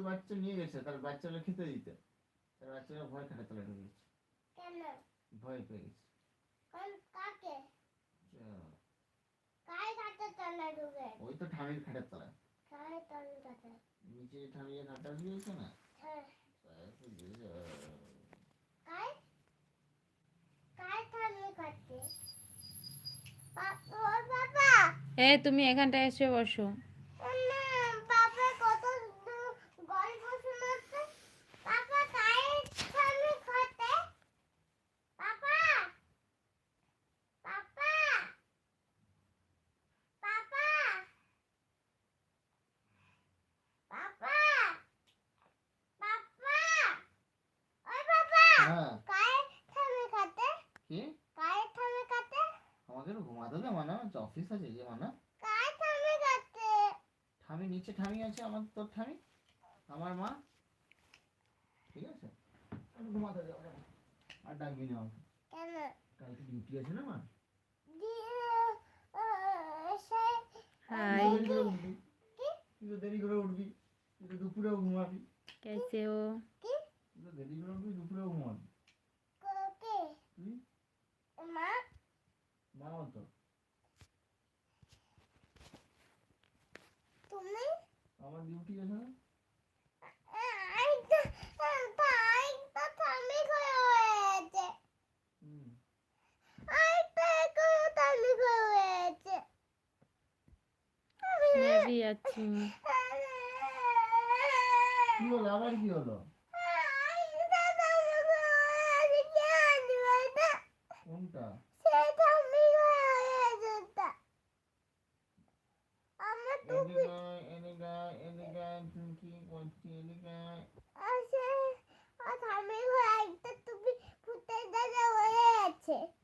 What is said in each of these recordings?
বাচ্চা নিয়ে গেছে, তার বাচ্চারা খেতে দিতে, তার বাচ্চারা ভয় খাটে তলায় ঢুকে গেছে। কেন? ভয় পেয়ে গেছে। কাকে? যা, কার খাটের তলায় ঢুকে? ওই তো ঠামির খাটের তলায়। কার তলায় ঢুকে? নিচে ঠামিয়ে খাটটা দিয়েছে না। হ্যাঁ। কার কার তলায় খাটে? ওর বাবা। তুমি এখানটায় এসে বসো। না, বাবা কত গল্প শোনাচ্ছে। বাবা কার তলায় খাটে? বাবা, বাবা, বাবা, বাবা, বাবা, ওই বাবা। হ্যাঁ। কার তলায় খাটে? কি? কার তলায় খাটে? আমাদের ঘুমাতে দে মানা, অফিস আছে যে মানা। কার তলায় খাটে? ঠামি নিচে ঠামি আছে, আমার তোর ঠামি, আমার মা। ঠিক আছে, আমি ঘুমাতে যাবো আর ডাকবি না আমাকে। কেন? কালকে ডিউটি আছে না মা। হাই, দেরি করে উঠবি, তুই তো দেরি করে উঠবি, তুই তো দুপুরেও ঘুমাবি। कैसे हो? তুই তো দেরি করে উঠবি, দুপুরেও ঘুমাবি। তুই মা, মা তো তুমি আমার ডিউটি আছে না। হুম। मैं भी अच्छी हूँ। কি হলো আবার, কি হলো? কোনটা? এদিকে এদিকে এদিকে, তুই কি করছিস? এদিকে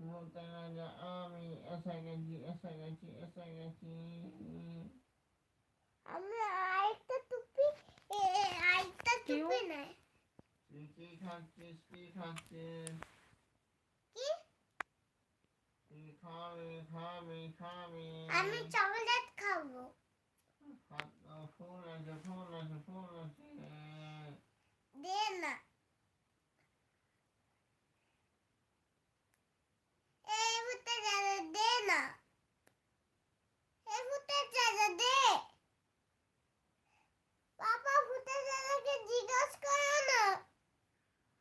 বলতে না যে আমি এসে গেছি, এসে গেছি, এসে গেছি। আমি আরেকটা টুপি নাই। তুই কি খাচ্ছিস, কি খাচ্ছিস? কি? তুই খাবি খাবি খাবি। আমি চকলেট খাবো। ফুল আছে, ফুল আছে, ফুল আছে। দে না। এই ভূতের দাদা দে না। এই ভূতের দাদা দে। পাপা ভূতের দাদাকে জিজ্ঞাসা করো না।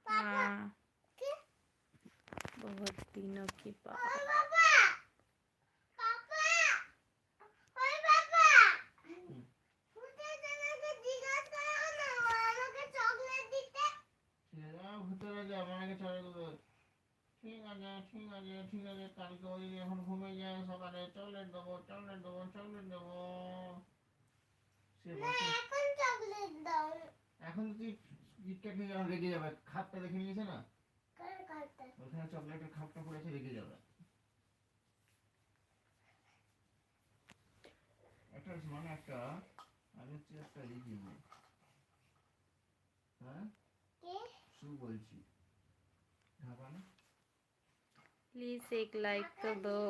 পাপা हाँ, কি? बहुत दिनों की ওই बात। বাবা, পাপা, ওই বাবা, ভূতের দাদাকে জিজ্ঞাসা করো না ও আমাকে চকলেট দিতে। সেরা ভূতের আগে আমাকে চলে দেবো। ঠিক আছে, ঠিক আছে, ঠিক আছে, কালকে ওই এখন ঘুমে যায়, সকালে চকলেট দেবো, চকলেট দেবো, চকলেট দেবো। সে না, বসে এখন চকলেট দাও। এখন তুই কিটক্যাট নিয়ে যখন রেগে যাবে, খাপটা দেখে নিয়েছে না, কার কাছে? ওখানে চকলেটের খাপটা পড়েছে, রেগে যাবে। একটা মানে একটা আমি হচ্ছে একটা রিভিউ। হ্যাঁ, কি? শু বলছি, ঢাকা না। प्लीज एक लाइक तो दो।